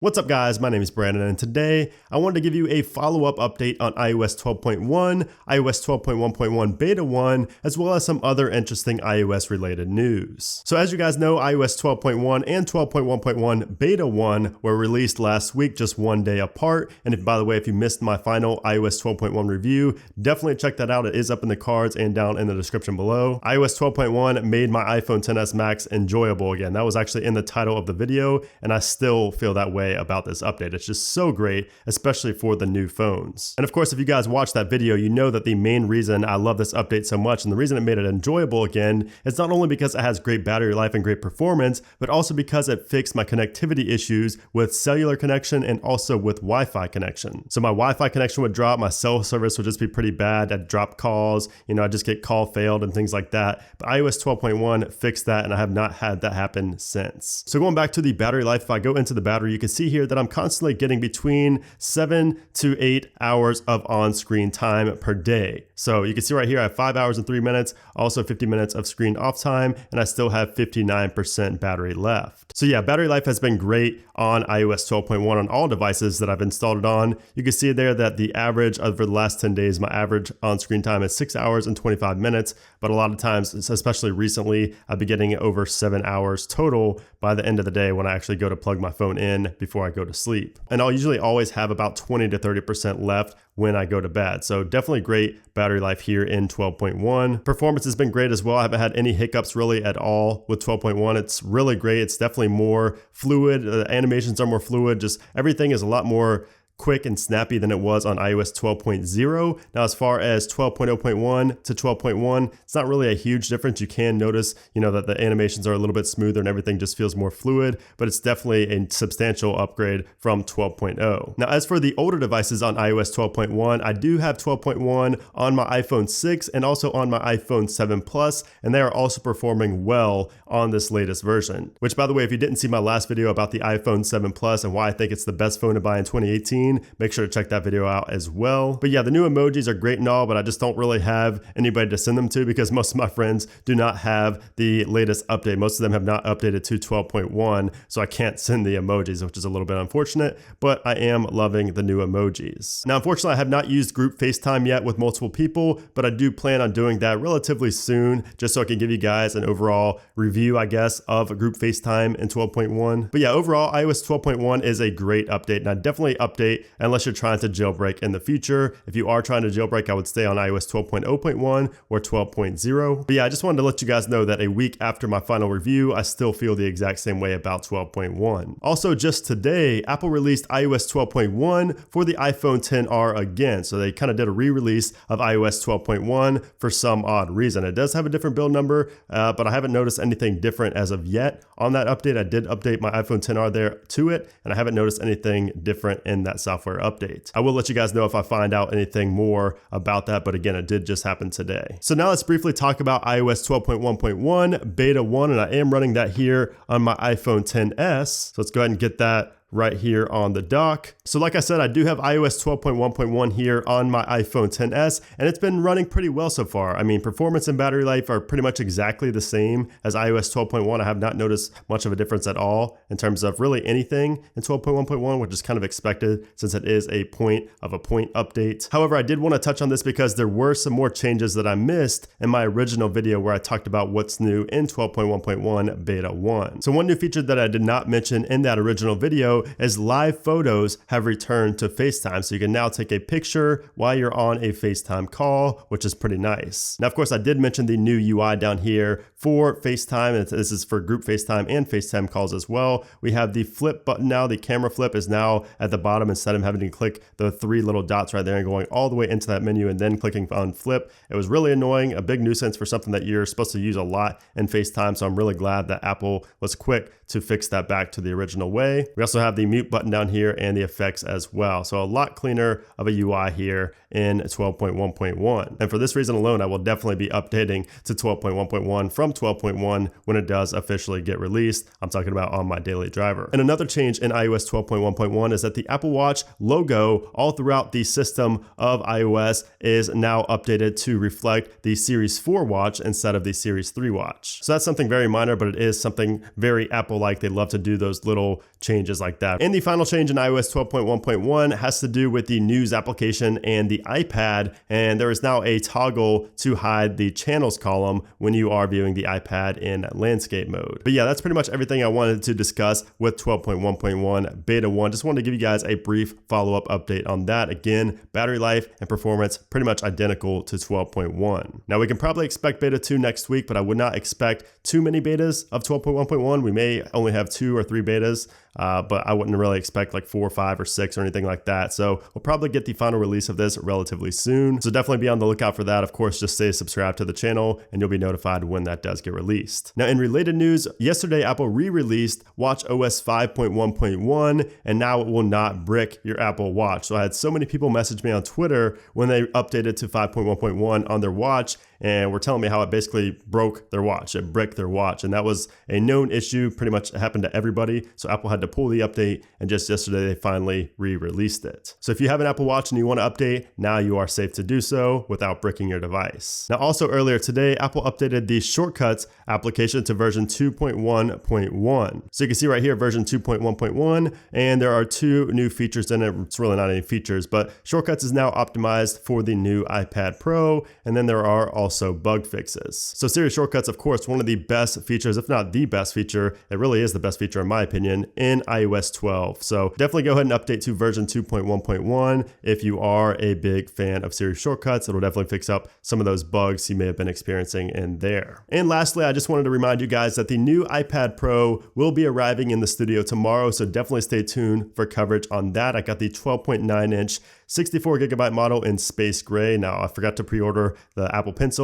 What's up guys, my name is Brandon and today I wanted to give you a follow-up update on iOS 12.1, iOS 12.1.1 Beta 1, as well as some other interesting iOS related news. So as you guys know, iOS 12.1 and 12.1.1 Beta 1 were released last week, just one day apart. And by the way, if you missed my final iOS 12.1 review, definitely check that out. It is up in the cards and down in the description below. iOS 12.1 made my iPhone XS Max enjoyable again. That was actually in the title of the video, and I still feel that way about this update. It's just so great, especially for the new phones. And of course, if you guys watched that video, you know that the main reason I love this update so much and the reason it made it enjoyable again is not only because it has great battery life and great performance, but also because it fixed my connectivity issues with cellular connection and also with Wi-Fi connection. So my Wi-Fi connection would drop, my cell service would just be pretty bad. I'd drop calls, I'd just get call failed and things like that. But iOS 12.1 fixed that, and I have not had that happen since. So going back to the battery life, if I go into the battery, you can see here that I'm constantly getting between 7 to 8 hours of on-screen time per day. So you can see right here, I have 5 hours and 3 minutes, also 50 minutes of screen off time, and I still have 59% battery left. So yeah, battery life has been great on iOS 12.1 on all devices that I've installed it on. You can see there that the average over the last 10 days, my average on-screen time is 6 hours and 25 minutes, but a lot of times, especially recently, I've been getting over 7 hours total by the end of the day when I actually go to plug my phone in before I go to sleep. And I'll usually always have about 20 to 30% left when I go to bed. So definitely great battery life here in 12.1. Performance has been great as well. I haven't had any hiccups really at all with 12.1. It's really great. It's definitely more fluid. The animations are more fluid. Just everything is a lot more quick and snappy than it was on iOS 12.0. Now, as far as 12.0.1 to 12.1, it's not really a huge difference. You can notice, that the animations are a little bit smoother and everything just feels more fluid, but it's definitely a substantial upgrade from 12.0. Now, as for the older devices on iOS 12.1, I do have 12.1 on my iPhone 6 and also on my iPhone 7 Plus, and they are also performing well on this latest version. Which, by the way, if you didn't see my last video about the iPhone 7 Plus and why I think it's the best phone to buy in 2018, make sure to check that video out as well. But yeah, the new emojis are great and all, but I just don't really have anybody to send them to because most of my friends do not have the latest update. Most of them have not updated to 12.1, so I can't send the emojis, which is a little bit unfortunate, but I am loving the new emojis. Now, unfortunately, I have not used group FaceTime yet with multiple people, but I do plan on doing that relatively soon, just so I can give you guys an overall review, I guess, of group FaceTime in 12.1. But yeah, overall, iOS 12.1 is a great update, and I definitely update unless you're trying to jailbreak in the future. If you are trying to jailbreak, I would stay on iOS 12.0.1 or 12.0. But yeah, I just wanted to let you guys know that a week after my final review, I still feel the exact same way about 12.1. Also, just today, Apple released iOS 12.1 for the iPhone XR again. So they kind of did a re-release of iOS 12.1 for some odd reason. It does have a different build number, but I haven't noticed anything different as of yet. On that update, I did update my iPhone XR there to it, and I haven't noticed anything different in that software update. I will let you guys know if I find out anything more about that, but again, it did just happen today. So now let's briefly talk about iOS 12.1.1 Beta 1, and I am running that here on my iPhone XS. So let's go ahead and get that right here on the dock. So like I said, I do have iOS 12.1.1 here on my iPhone XS, and it's been running pretty well so far. I mean, performance and battery life are pretty much exactly the same as iOS 12.1. I have not noticed much of a difference at all in terms of really anything in 12.1.1, which is kind of expected since it is a point update. However, I did want to touch on this because there were some more changes that I missed in my original video where I talked about what's new in 12.1.1 Beta 1. So one new feature that I did not mention in that original video is live photos have returned to FaceTime. So you can now take a picture while you're on a FaceTime call, which is pretty nice. Now, of course, I did mention the new UI down here for FaceTime, and this is for group FaceTime and FaceTime calls as well. We have the flip button now. The camera flip is now at the bottom instead of having to click the 3 little dots right there and going all the way into that menu and then clicking on flip. It was really annoying, a big nuisance for something that you're supposed to use a lot in FaceTime. So I'm really glad that Apple was quick to fix that back to the original way. We also have the mute button down here and the effects as well. So a lot cleaner of a UI here in 12.1.1. And for this reason alone, I will definitely be updating to 12.1.1 from 12.1 when it does officially get released. I'm talking about on my daily driver. And another change in iOS 12.1.1 is that the Apple Watch logo all throughout the system of iOS is now updated to reflect the Series 4 watch instead of the Series 3 watch. So that's something very minor, but it is something very Apple Apple like. They love to do those little changes like that. And the final change in iOS 12.1.1 has to do with the News application and the iPad, and there is now a toggle to hide the channels column when you are viewing the iPad in landscape mode. But yeah, that's pretty much everything I wanted to discuss with 12.1.1 Beta 1. Just wanted to give you guys a brief follow-up update on that. Again, battery life and performance pretty much identical to 12.1. Now we can probably expect Beta 2 next week, but I would not expect too many betas of 12.1.1. We may only have 2 or 3 betas, but I wouldn't really expect like 4, 5, or 6 or anything like that. So we'll probably get the final release of this relatively soon. So definitely be on the lookout for that. Of course, just stay subscribed to the channel and you'll be notified when that does get released. Now in related news, yesterday Apple re-released watchOS 5.1.1, and now it will not brick your Apple Watch. So I had so many people message me on Twitter when they updated to 5.1.1 on their watch and were telling me how it basically broke their watch. It bricked their watch, and that was a known issue. Pretty much happened to everybody. So Apple had to pull the update, and just yesterday they finally re-released it. So if you have an Apple Watch and you want to update, now you are safe to do so without bricking your device. Now also earlier today, Apple updated the Shortcuts application to version 2.1.1. So you can see right here version 2.1.1, and there are 2 new features in it. It's really not any features, but Shortcuts is now optimized for the new iPad Pro, and then there are also bug fixes. So Siri Shortcuts, of course, one of the best features, if not the best feature, it really is the best feature in my opinion, in iOS 12. So definitely go ahead and update to version 2.1.1 if you are a big fan of Siri Shortcuts. It'll definitely fix up some of those bugs you may have been experiencing in there. And lastly, I just wanted to remind you guys that the new iPad Pro will be arriving in the studio tomorrow, so definitely stay tuned for coverage on that. I got the 12.9-inch 64GB model in space gray. Now, I forgot to pre-order the Apple Pencil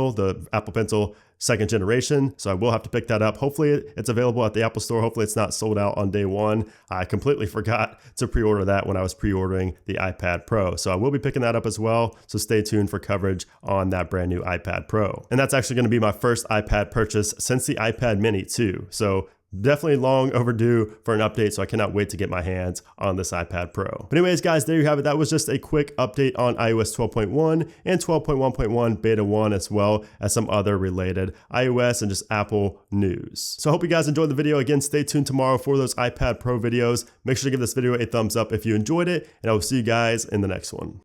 2nd generation, so I will have to pick that up. Hopefully it's available at the Apple Store. Hopefully it's not sold out on day one. I completely forgot to pre-order that when I was pre-ordering the iPad Pro. So I will be picking that up as well. So stay tuned for coverage on that brand new iPad Pro. And that's actually going to be my first iPad purchase since the iPad Mini too. So definitely long overdue for an update, so I cannot wait to get my hands on this iPad Pro. But anyways, guys, there you have it. That was just a quick update on iOS 12.1 and 12.1.1 Beta 1, as well as some other related iOS and just Apple news. So I hope you guys enjoyed the video. Again, stay tuned tomorrow for those iPad Pro videos. Make sure to give this video a thumbs up if you enjoyed it, and I will see you guys in the next one.